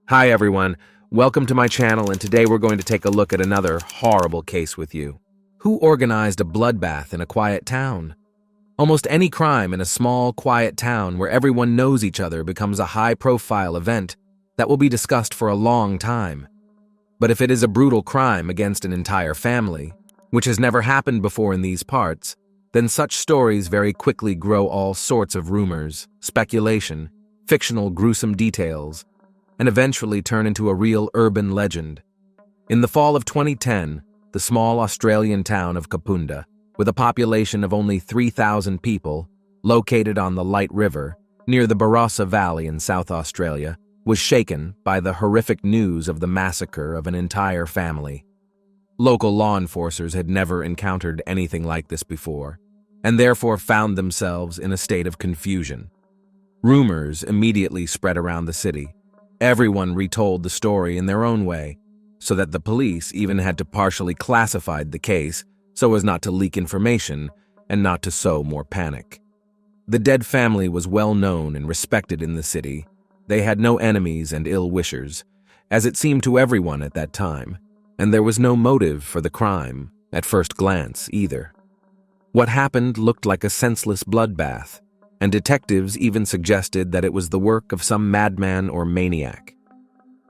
Hi everyone, welcome to my channel, and today we're going to take a look at another horrible case with you. Who organized a bloodbath in a quiet town? Almost any crime in a small, quiet town where everyone knows each other becomes a high-profile event that will be discussed for a long time. But if it is a brutal crime against an entire family, which has never happened before in these parts, then such stories very quickly grow all sorts of rumors, speculation, fictional gruesome details, and eventually turn into a real urban legend. In the fall of 2010, the small Australian town of Kapunda, with a population of only 3,000 people, located on the Light River, near the Barossa Valley in South Australia, was shaken by the horrific news of the massacre of an entire family. Local law enforcers had never encountered anything like this before, and therefore found themselves in a state of confusion. Rumors immediately spread around the city. Everyone retold the story in their own way, so that the police even had to partially classify the case so as not to leak information and not to sow more panic. The dead family was well known and respected in the city. They had no enemies and ill-wishers, as it seemed to everyone at that time, and there was no motive for the crime, at first glance, either. What happened looked like a senseless bloodbath, and detectives even suggested that it was the work of some madman or maniac.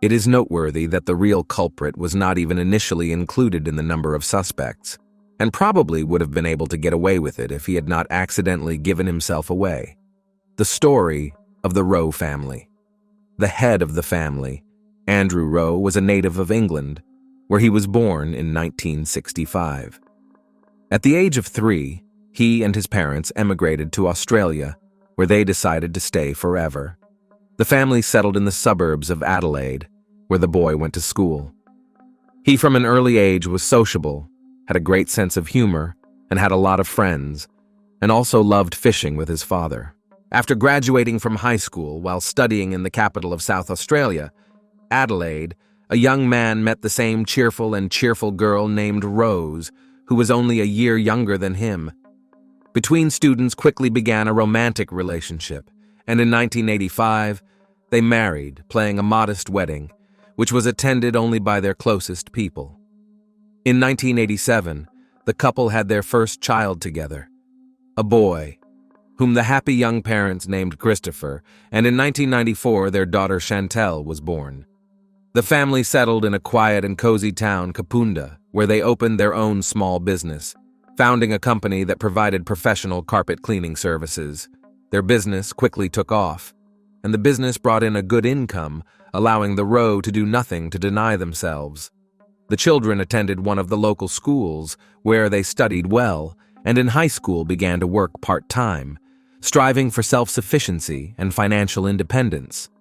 It is noteworthy that the real culprit was not even initially included in the number of suspects, and probably would have been able to get away with it if he had not accidentally given himself away. The story of the Rowe family. The head of the family, Andrew Rowe, was a native of England, where he was born in 1965. At the age of 3, he and his parents emigrated to Australia, where they decided to stay forever. The family settled in the suburbs of Adelaide, where the boy went to school. He from an early age was sociable, had a great sense of humor, and had a lot of friends, and also loved fishing with his father. After graduating from high school while studying in the capital of South Australia, Adelaide, a young man met the same cheerful girl named Rose, who was only a year younger than him. Between students quickly began a romantic relationship, and in 1985, they married, playing a modest wedding, which was attended only by their closest people. In 1987, the couple had their first child together, a boy, whom the happy young parents named Christopher, and in 1994 their daughter Chantel was born. The family settled in a quiet and cozy town, Kapunda, where they opened their own small business, founding a company that provided professional carpet cleaning services. Their business quickly took off, and the business brought in a good income, allowing the Rowe to do nothing to deny themselves. The children attended one of the local schools, where they studied well, and in high school began to work part-time, striving for self-sufficiency and financial independence.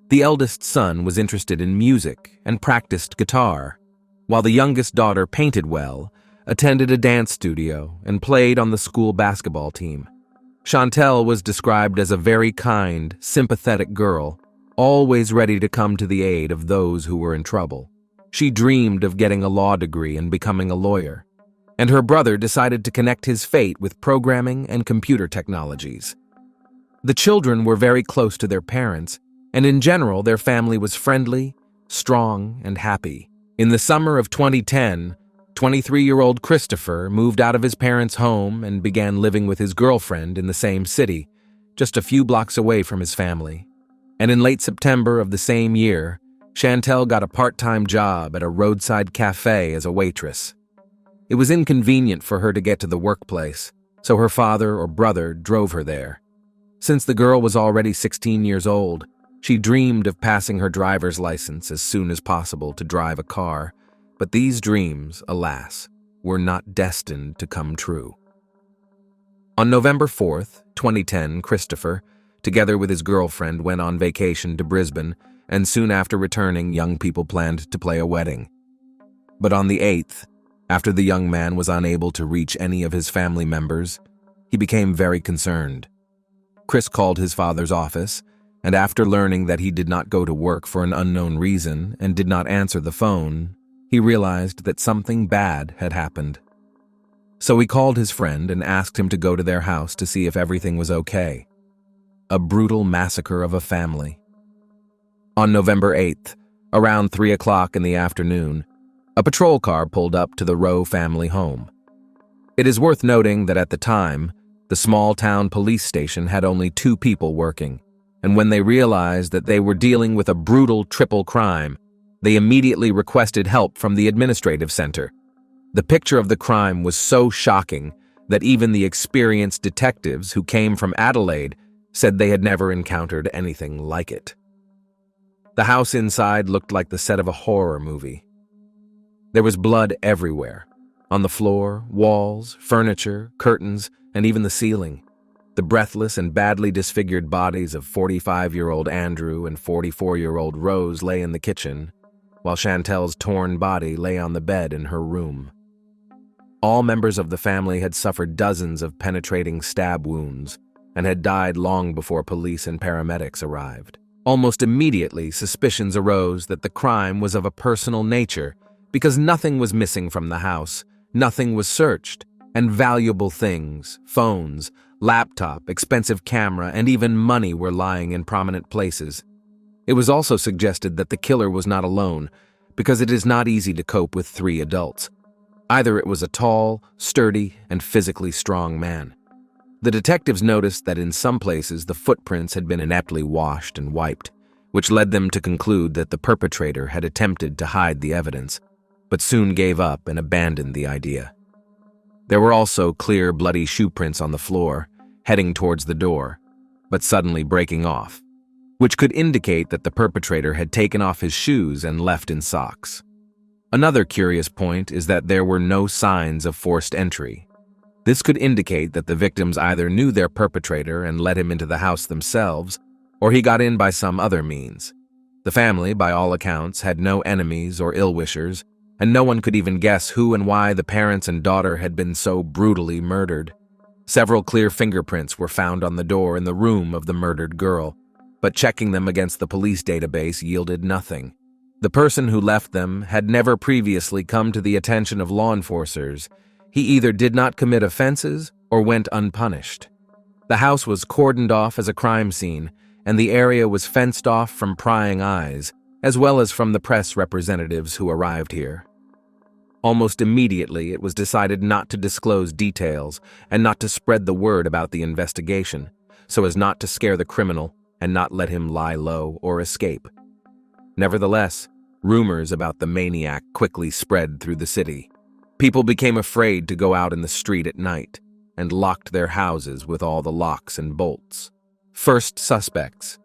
The eldest son was interested in music and practiced guitar, while the youngest daughter painted well, attended a dance studio, and played on the school basketball team. Chantel was described as a very kind, sympathetic girl, always ready to come to the aid of those who were in trouble. She dreamed of getting a law degree and becoming a lawyer, and her brother decided to connect his fate with programming and computer technologies. The children were very close to their parents, and in general their family was friendly, strong, and happy. In the summer of 2010, 23-year-old Christopher moved out of his parents' home and began living with his girlfriend in the same city, just a few blocks away from his family. And in late September of the same year, Chantel got a part-time job at a roadside cafe as a waitress. It was inconvenient for her to get to the workplace, so her father or brother drove her there. Since the girl was already 16 years old, she dreamed of passing her driver's license as soon as possible to drive a car. But these dreams, alas, were not destined to come true. On November 4th, 2010, Christopher, together with his girlfriend, went on vacation to Brisbane, and soon after returning, young people planned to play a wedding. But on the 8th, after the young man was unable to reach any of his family members, he became very concerned. Chris called his father's office, and after learning that he did not go to work for an unknown reason and did not answer the phone, he realized that something bad had happened. So he called his friend and asked him to go to their house to see if everything was okay. A brutal massacre of a family. On November 8th, around 3 o'clock in the afternoon, a patrol car pulled up to the Rowe family home. It is worth noting that at the time, the small-town police station had only 2 people working, and when they realized that they were dealing with a brutal triple crime, they immediately requested help from the administrative center. The picture of the crime was so shocking that even the experienced detectives who came from Adelaide said they had never encountered anything like it. The house inside looked like the set of a horror movie. There was blood everywhere, on the floor, walls, furniture, curtains, and even the ceiling. The breathless and badly disfigured bodies of 45-year-old Andrew and 44-year-old Rose lay in the kitchen, while Chantel's torn body lay on the bed in her room. All members of the family had suffered dozens of penetrating stab wounds and had died long before police and paramedics arrived. Almost immediately, suspicions arose that the crime was of a personal nature because nothing was missing from the house, nothing was searched, and valuable things, phones, laptop, expensive camera, and even money were lying in prominent places. It was also suggested that the killer was not alone because it is not easy to cope with 3 adults. Either it was a tall, sturdy, and physically strong man. The detectives noticed that in some places the footprints had been ineptly washed and wiped, which led them to conclude that the perpetrator had attempted to hide the evidence, but soon gave up and abandoned the idea. There were also clear bloody shoe prints on the floor, heading towards the door, but suddenly breaking off, which could indicate that the perpetrator had taken off his shoes and left in socks. Another curious point is that there were no signs of forced entry. This could indicate that the victims either knew their perpetrator and let him into the house themselves, or he got in by some other means. The family, by all accounts, had no enemies or ill-wishers, and no one could even guess who and why the parents and daughter had been so brutally murdered. Several clear fingerprints were found on the door in the room of the murdered girl, but checking them against the police database yielded nothing. The person who left them had never previously come to the attention of law enforcers. He either did not commit offenses or went unpunished. The house was cordoned off as a crime scene, and the area was fenced off from prying eyes, as well as from the press representatives who arrived here. Almost immediately, it was decided not to disclose details and not to spread the word about the investigation, so as not to scare the criminal and not let him lie low or escape. Nevertheless, rumors about the maniac quickly spread through the city. People became afraid to go out in the street at night and locked their houses with all the locks and bolts. First suspects.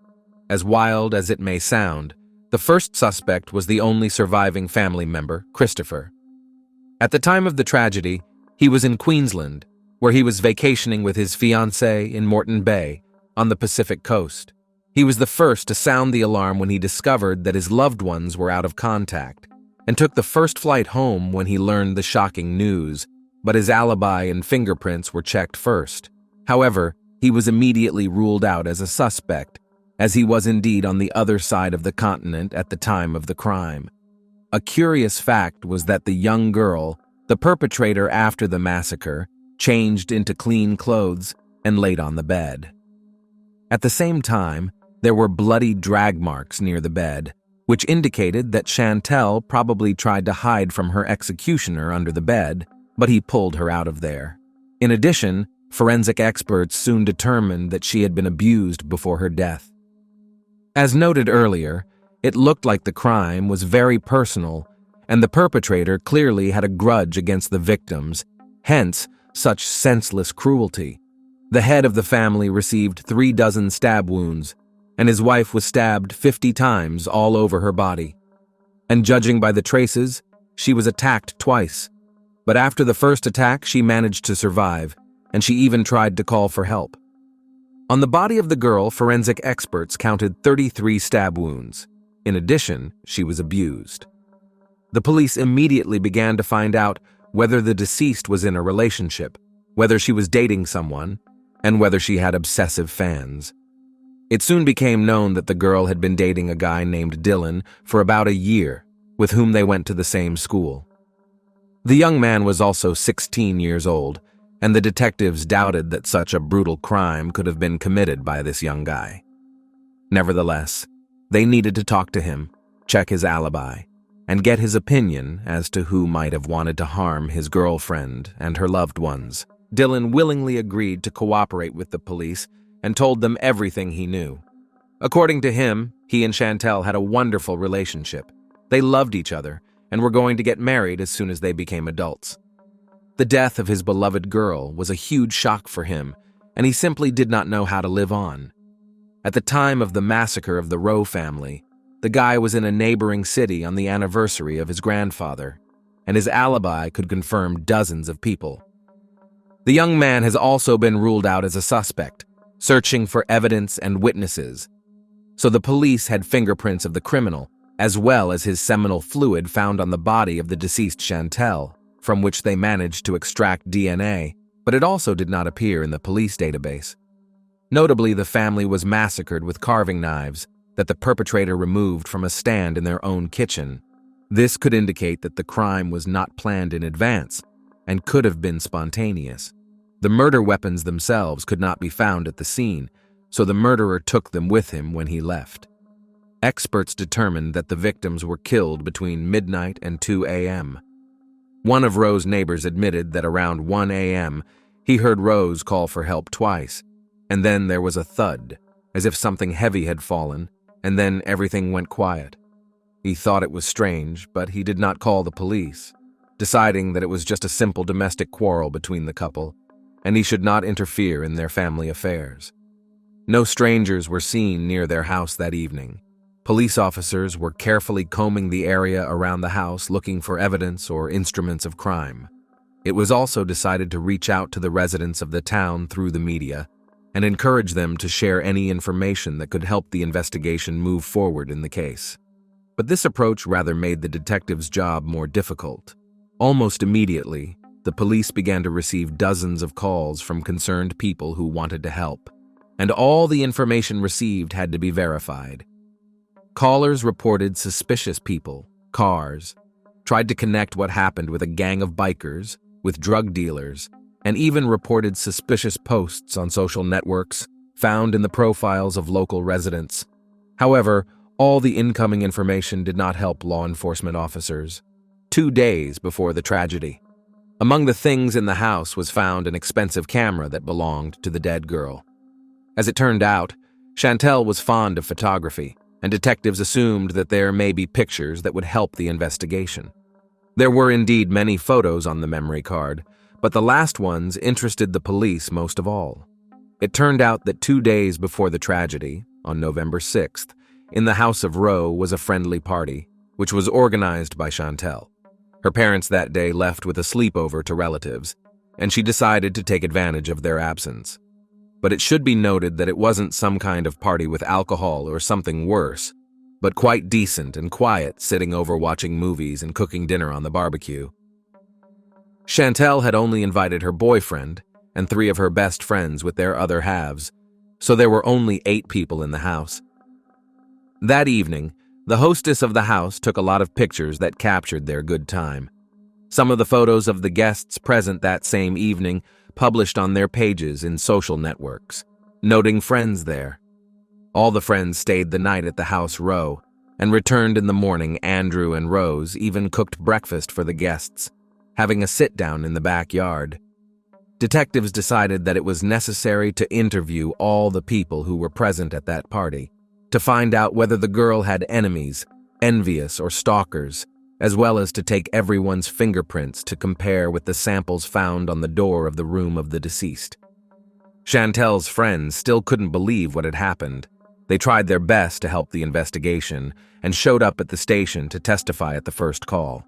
As wild as it may sound, the first suspect was the only surviving family member, Christopher. At the time of the tragedy, he was in Queensland, where he was vacationing with his fiancée in Moreton Bay, on the Pacific coast. He was the first to sound the alarm when he discovered that his loved ones were out of contact, and took the first flight home when he learned the shocking news, but his alibi and fingerprints were checked first. However, he was immediately ruled out as a suspect, as he was indeed on the other side of the continent at the time of the crime. A curious fact was that the young girl, the perpetrator after the massacre, changed into clean clothes and laid on the bed. At the same time, there were bloody drag marks near the bed, which indicated that Chantel probably tried to hide from her executioner under the bed, but he pulled her out of there. In addition, forensic experts soon determined that she had been abused before her death. As noted earlier, it looked like the crime was very personal, and the perpetrator clearly had a grudge against the victims, hence such senseless cruelty. The head of the family received 3 dozen stab wounds, and his wife was stabbed 50 times all over her body. And judging by the traces, she was attacked twice. But after the first attack, she managed to survive, and she even tried to call for help. On the body of the girl, forensic experts counted 33 stab wounds. In addition, she was abused. The police immediately began to find out whether the deceased was in a relationship, whether she was dating someone, and whether she had obsessive fans. It soon became known that the girl had been dating a guy named Dylan for about a year, with whom they went to the same school. The young man was also 16 years old, and the detectives doubted that such a brutal crime could have been committed by this young guy. Nevertheless, They needed to talk to him, check his alibi, and get his opinion as to who might have wanted to harm his girlfriend and her loved ones. Dylan willingly agreed to cooperate with the police and told them everything he knew. According to him, he and Chantel had a wonderful relationship. They loved each other and were going to get married as soon as they became adults. The death of his beloved girl was a huge shock for him, and he simply did not know how to live on. At the time of the massacre of the Rowe family, the guy was in a neighboring city on the anniversary of his grandfather, and his alibi could confirm dozens of people. The young man has also been ruled out as a suspect, searching for evidence and witnesses. So the police had fingerprints of the criminal, as well as his seminal fluid found on the body of the deceased Chantel, from which they managed to extract DNA, but it also did not appear in the police database. Notably, the family was massacred with carving knives that the perpetrator removed from a stand in their own kitchen. This could indicate that the crime was not planned in advance and could have been spontaneous. The murder weapons themselves could not be found at the scene, so the murderer took them with him when he left. Experts determined that the victims were killed between midnight and 2 a.m. One of Rowe's neighbors admitted that around 1 a.m. he heard Rose call for help twice, and then there was a thud, as if something heavy had fallen, and then everything went quiet. He thought it was strange, but he did not call the police, deciding that it was just a simple domestic quarrel between the couple, and he should not interfere in their family affairs. No strangers were seen near their house that evening. Police officers were carefully combing the area around the house looking for evidence or instruments of crime. It was also decided to reach out to the residents of the town through the media and encourage them to share any information that could help the investigation move forward in the case. But this approach rather made the detectives' job more difficult. Almost immediately, the police began to receive dozens of calls from concerned people who wanted to help, and all the information received had to be verified. Callers reported suspicious people, cars, tried to connect what happened with a gang of bikers, with drug dealers, and even reported suspicious posts on social networks found in the profiles of local residents. However, all the incoming information did not help law enforcement officers. 2 days before the tragedy, among the things in the house was found an expensive camera that belonged to the dead girl. As it turned out, Chantel was fond of photography, and detectives assumed that there may be pictures that would help the investigation. There were indeed many photos on the memory card, but the last ones interested the police most of all. It turned out that 2 days before the tragedy, on November 6th, in the house of Rowe was a friendly party, which was organized by Chantel. Her parents that day left with a sleepover to relatives, and she decided to take advantage of their absence. But it should be noted that it wasn't some kind of party with alcohol or something worse, but quite decent and quiet, sitting over watching movies and cooking dinner on the barbecue. Chantel had only invited her boyfriend and 3 of her best friends with their other halves, so there were only 8 people in the house. That evening, the hostess of the house took a lot of pictures that captured their good time. Some of the photos of the guests present that same evening published on their pages in social networks, noting friends there. All the friends stayed the night at the house Rowe and returned in the morning. Andrew and Rose even cooked breakfast for the guests, having a sit-down in the backyard. Detectives decided that it was necessary to interview all the people who were present at that party to find out whether the girl had enemies, envious or stalkers, as well as to take everyone's fingerprints to compare with the samples found on the door of the room of the deceased. Chantel's friends still couldn't believe what had happened. They tried their best to help the investigation and showed up at the station to testify at the first call.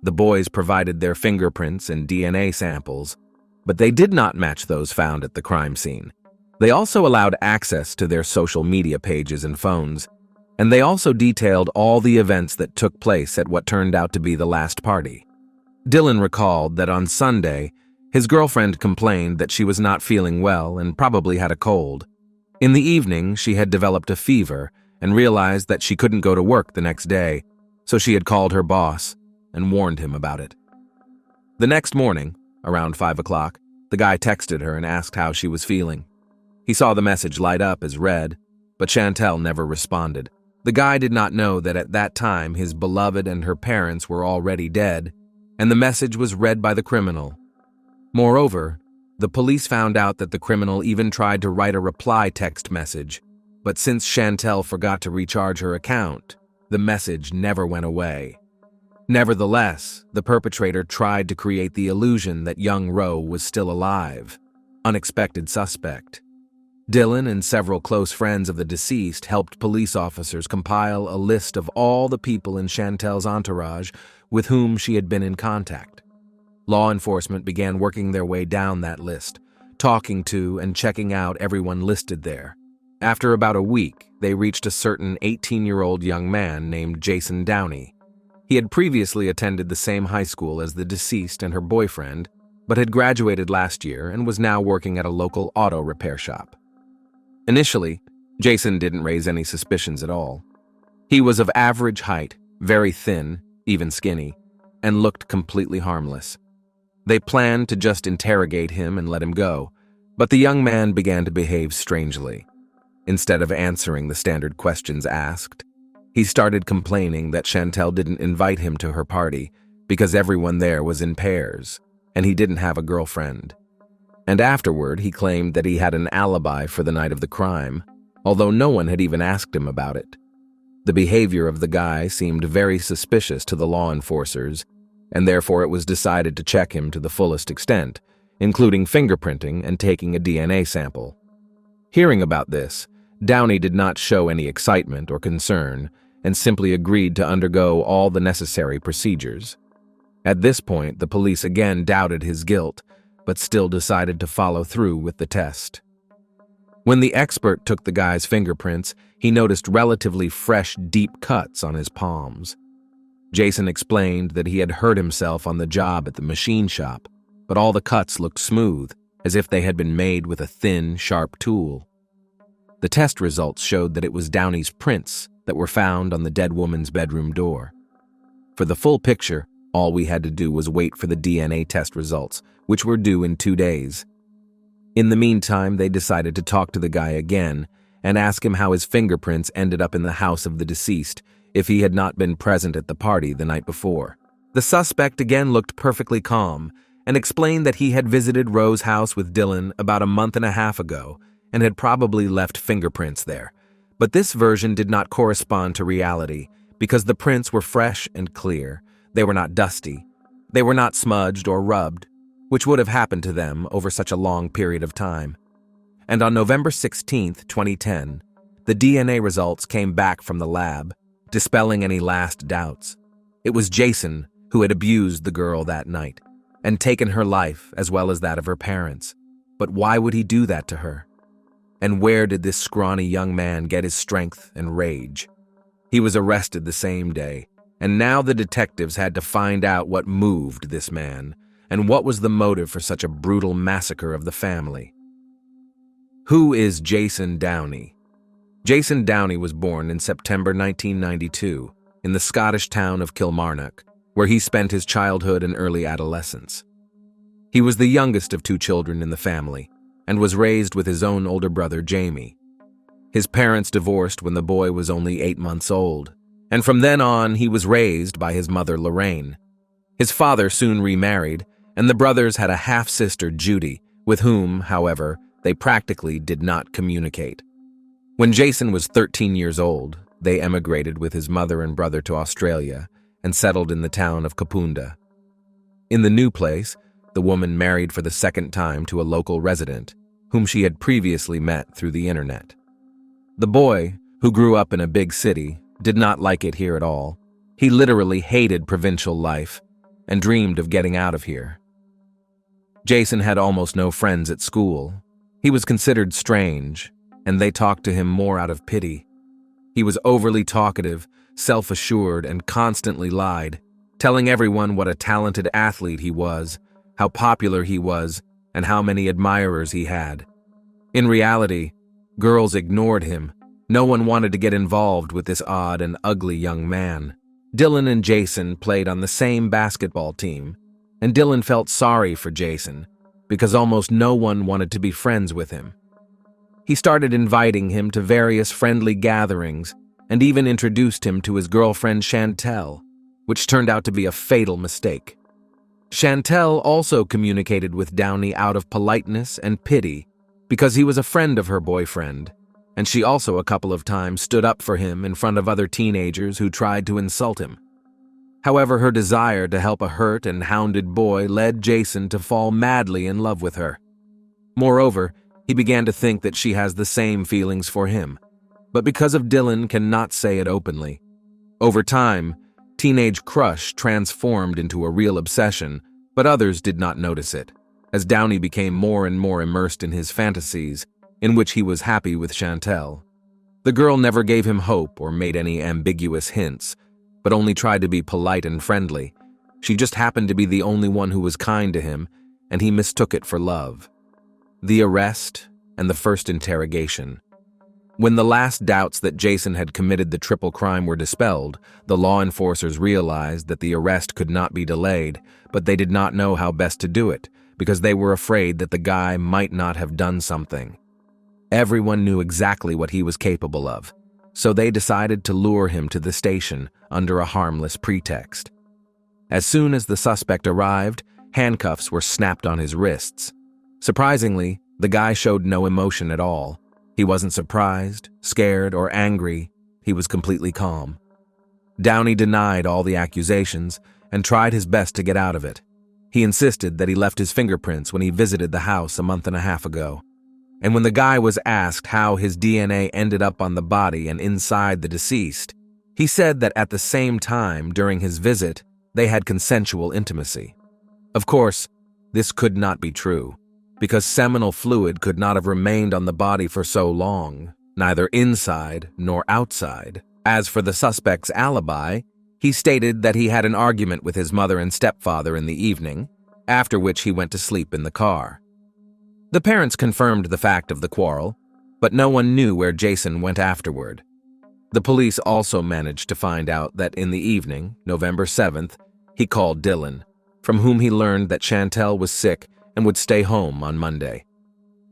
The boys provided their fingerprints and DNA samples, but they did not match those found at the crime scene. They also allowed access to their social media pages and phones, and they also detailed all the events that took place at what turned out to be the last party. Dylan recalled that on Sunday, his girlfriend complained that she was not feeling well and probably had a cold. In the evening, she had developed a fever and realized that she couldn't go to work the next day, so she had called her boss and warned him about it. The next morning, around 5 o'clock, the guy texted her and asked how she was feeling. He saw the message light up as read, but Chantel never responded, The guy did not know that at that time his beloved and her parents were already dead, and the message was read by the criminal. Moreover, the police found out that the criminal even tried to write a reply text message, but since Chantel forgot to recharge her account, the message never went away. Nevertheless, the perpetrator tried to create the illusion that young Rowe was still alive. Unexpected suspect. Dylan and several close friends of the deceased helped police officers compile a list of all the people in Chantel's entourage with whom she had been in contact. Law enforcement began working their way down that list, talking to and checking out everyone listed there. After about a week, they reached a certain 18-year-old young man named Jason Downey. He had previously attended the same high school as the deceased and her boyfriend, but had graduated last year and was now working at a local auto repair shop. Initially, Jason didn't raise any suspicions at all. He was of average height, very thin, even skinny, and looked completely harmless. They planned to just interrogate him and let him go, but the young man began to behave strangely. Instead of answering the standard questions asked, he started complaining that Chantel didn't invite him to her party because everyone there was in pairs, and he didn't have a girlfriend. And afterward, he claimed that he had an alibi for the night of the crime, although no one had even asked him about it. The behavior of the guy seemed very suspicious to the law enforcers, and therefore it was decided to check him to the fullest extent, including fingerprinting and taking a DNA sample. Hearing about this, Downey did not show any excitement or concern and simply agreed to undergo all the necessary procedures. At this point, the police again doubted his guilt, but still decided to follow through with the test. When the expert took the guy's fingerprints, he noticed relatively fresh, deep cuts on his palms. Jason explained that he had hurt himself on the job at the machine shop, but all the cuts looked smooth, as if they had been made with a thin, sharp tool. The test results showed that it was Downey's prints that were found on the dead woman's bedroom door. For the full picture, all we had to do was wait for the DNA test results, which were due in 2 days. In the meantime, they decided to talk to the guy again and ask him how his fingerprints ended up in the house of the deceased if he had not been present at the party the night before. The suspect again looked perfectly calm and explained that he had visited Rowe's house with Dylan about a month and a half ago and had probably left fingerprints there. But this version did not correspond to reality because the prints were fresh and clear. They were not dusty. They were not smudged or rubbed, which would have happened to them over such a long period of time. And on November 16, 2010, the DNA results came back from the lab, dispelling any last doubts. It was Jason who had abused the girl that night and taken her life as well as that of her parents. But why would he do that to her? And where did this scrawny young man get his strength and rage? He was arrested the same day, and now the detectives had to find out what moved this man and what was the motive for such a brutal massacre of the family. Who is Jason Downey? Jason Downey was born in September 1992 in the Scottish town of Kilmarnock, where he spent his childhood and early adolescence. He was the youngest of 2 children in the family and was raised with his own older brother, Jamie. His parents divorced when the boy was only 8 months old, and from then on he was raised by his mother, Lorraine. His father soon remarried, and the brothers had a half-sister, Judy, with whom, however, they practically did not communicate. When Jason was 13 years old, they emigrated with his mother and brother to Australia and settled in the town of Kapunda. In the new place, the woman married for the second time to a local resident, whom she had previously met through the internet. The boy, who grew up in a big city, did not like it here at all. He literally hated provincial life and dreamed of getting out of here. Jason had almost no friends at school. He was considered strange, and they talked to him more out of pity. He was overly talkative, self-assured, and constantly lied, telling everyone what a talented athlete he was, how popular he was, and how many admirers he had. In reality, girls ignored him. No one wanted to get involved with this odd and ugly young man. Dylan and Jason played on the same basketball team, and Dylan felt sorry for Jason because almost no one wanted to be friends with him. He started inviting him to various friendly gatherings, and even introduced him to his girlfriend Chantel, which turned out to be a fatal mistake. Chantel also communicated with Downey out of politeness and pity because he was a friend of her boyfriend, and she also a couple of times stood up for him in front of other teenagers who tried to insult him. However, her desire to help a hurt and hounded boy led Jason to fall madly in love with her. Moreover, he began to think that she has the same feelings for him, but because of Dylan cannot say it openly. Over time, teenage crush transformed into a real obsession, but others did not notice it, as Downey became more and more immersed in his fantasies, in which he was happy with Chantel. The girl never gave him hope or made any ambiguous hints, but only tried to be polite and friendly. She just happened to be the only one who was kind to him, and he mistook it for love. The arrest and the first interrogation. When the last doubts that Jason had committed the triple crime were dispelled, the law enforcers realized that the arrest could not be delayed, but they did not know how best to do it, because they were afraid that the guy might not have done something. Everyone knew exactly what he was capable of, so they decided to lure him to the station under a harmless pretext. As soon as the suspect arrived, handcuffs were snapped on his wrists. Surprisingly, the guy showed no emotion at all. He wasn't surprised, scared, or angry. He was completely calm. Downey denied all the accusations and tried his best to get out of it. He insisted that he left his fingerprints when he visited the house a month and a half ago. And when the guy was asked how his DNA ended up on the body and inside the deceased, he said that at the same time during his visit, they had consensual intimacy. Of course, this could not be true, because seminal fluid could not have remained on the body for so long, neither inside nor outside. As for the suspect's alibi, he stated that he had an argument with his mother and stepfather in the evening, after which he went to sleep in the car. The parents confirmed the fact of the quarrel, but no one knew where Jason went afterward. The police also managed to find out that in the evening, November 7th, he called Dylan, from whom he learned that Chantel was sick and would stay home on Monday.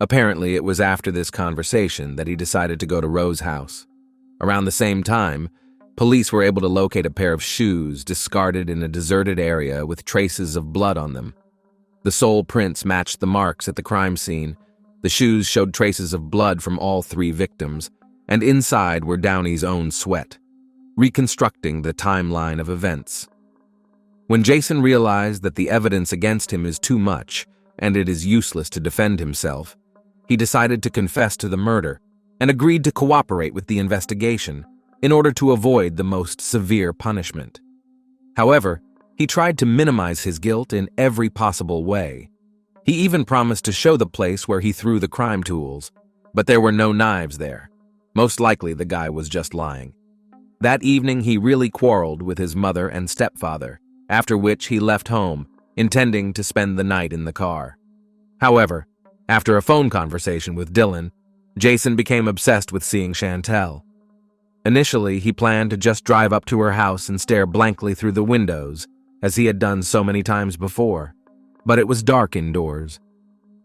Apparently, it was after this conversation that he decided to go to Rose's house. Around the same time, police were able to locate a pair of shoes discarded in a deserted area with traces of blood on them. The sole prints matched the marks at the crime scene. The shoes showed traces of blood from all three victims, and inside were Downey's own sweat, reconstructing the timeline of events. When Jason realized that the evidence against him is too much, and it is useless to defend himself, he decided to confess to the murder and agreed to cooperate with the investigation in order to avoid the most severe punishment. However, he tried to minimize his guilt in every possible way. He even promised to show the place where he threw the crime tools, but there were no knives there. Most likely the guy was just lying. That evening he really quarreled with his mother and stepfather, after which he left home, intending to spend the night in the car. However, after a phone conversation with Dylan, Jason became obsessed with seeing Chantel. Initially, he planned to just drive up to her house and stare blankly through the windows, as he had done so many times before, but it was dark indoors.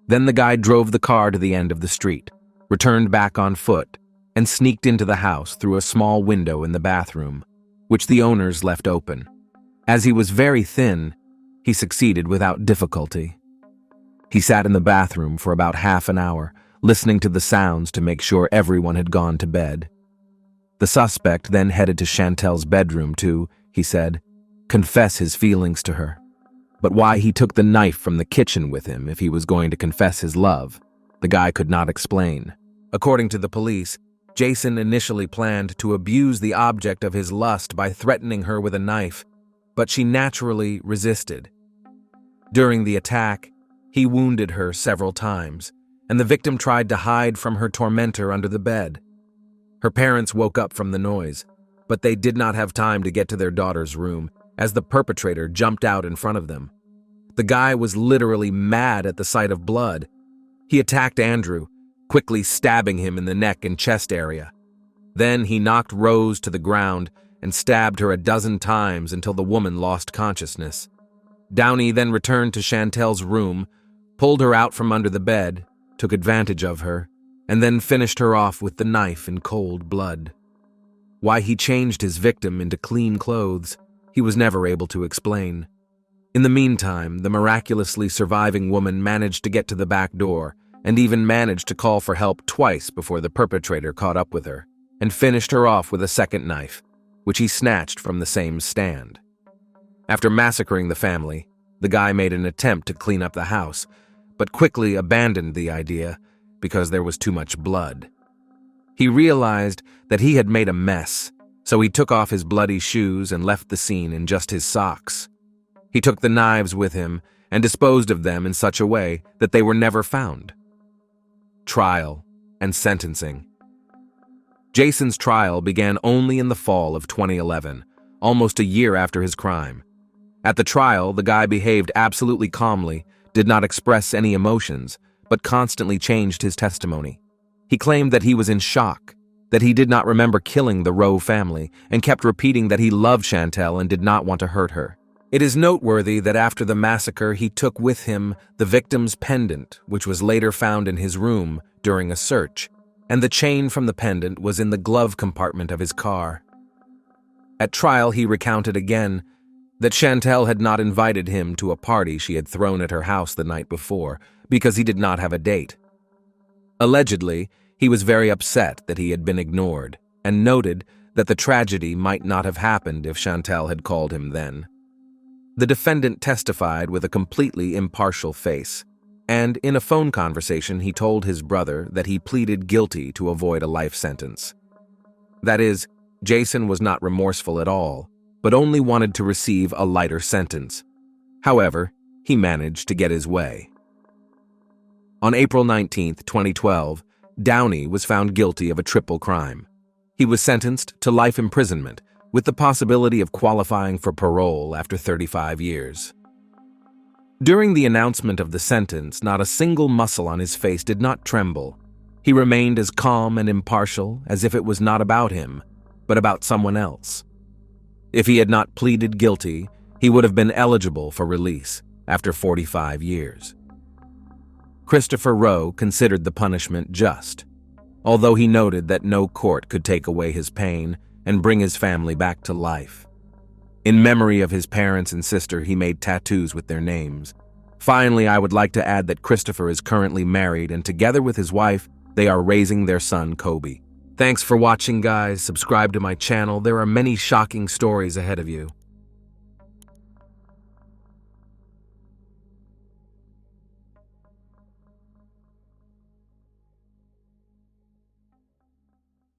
Then the guy drove the car to the end of the street, returned back on foot, and sneaked into the house through a small window in the bathroom, which the owners left open. As he was very thin, he succeeded without difficulty. He sat in the bathroom for about half an hour, listening to the sounds to make sure everyone had gone to bed. The suspect then headed to Chantel's bedroom to, he said, confess his feelings to her. But why he took the knife from the kitchen with him if he was going to confess his love, the guy could not explain. According to the police, Jason initially planned to abuse the object of his lust by threatening her with a knife, but she naturally resisted. During the attack, he wounded her several times, and the victim tried to hide from her tormentor under the bed. Her parents woke up from the noise, but they did not have time to get to their daughter's room, as the perpetrator jumped out in front of them. The guy was literally mad at the sight of blood. He attacked Andrew, quickly stabbing him in the neck and chest area. Then he knocked Rose to the ground and stabbed her a dozen times until the woman lost consciousness. Downey then returned to Chantel's room, pulled her out from under the bed, took advantage of her, and then finished her off with the knife in cold blood. Why he changed his victim into clean clothes, he was never able to explain. In the meantime, the miraculously surviving woman managed to get to the back door and even managed to call for help twice before the perpetrator caught up with her and finished her off with a second knife, which he snatched from the same stand. After massacring the family, the guy made an attempt to clean up the house, but quickly abandoned the idea because there was too much blood. He realized that he had made a mess, so he took off his bloody shoes and left the scene in just his socks. He took the knives with him and disposed of them in such a way that they were never found. Trial and sentencing. Jason's trial began only in the fall of 2011, almost a year after his crime. At the trial, the guy behaved absolutely calmly, did not express any emotions, but constantly changed his testimony. He claimed that he was in shock, that he did not remember killing the Rowe family, and kept repeating that he loved Chantel and did not want to hurt her. It is noteworthy that after the massacre he took with him the victim's pendant, which was later found in his room during a search, and the chain from the pendant was in the glove compartment of his car. At trial he recounted again that Chantel had not invited him to a party she had thrown at her house the night before because he did not have a date. Allegedly, he was very upset that he had been ignored and noted that the tragedy might not have happened if Chantel had called him then. The defendant testified with a completely impartial face, and in a phone conversation he told his brother that he pleaded guilty to avoid a life sentence. That is, Jason was not remorseful at all, but only wanted to receive a lighter sentence. However, he managed to get his way. On April 19, 2012, Downey was found guilty of a triple crime. He was sentenced to life imprisonment, with the possibility of qualifying for parole after 35 years. During the announcement of the sentence, not a single muscle on his face did not tremble. He remained as calm and impartial as if it was not about him, but about someone else. If he had not pleaded guilty, he would have been eligible for release after 45 years. Christopher Rowe considered the punishment just, although he noted that no court could take away his pain and bring his family back to life. In memory of his parents and sister, he made tattoos with their names. Finally, I would like to add that Christopher is currently married, and together with his wife, they are raising their son, Kobe. Thanks for watching, guys. Subscribe to my channel. There are many shocking stories ahead of you.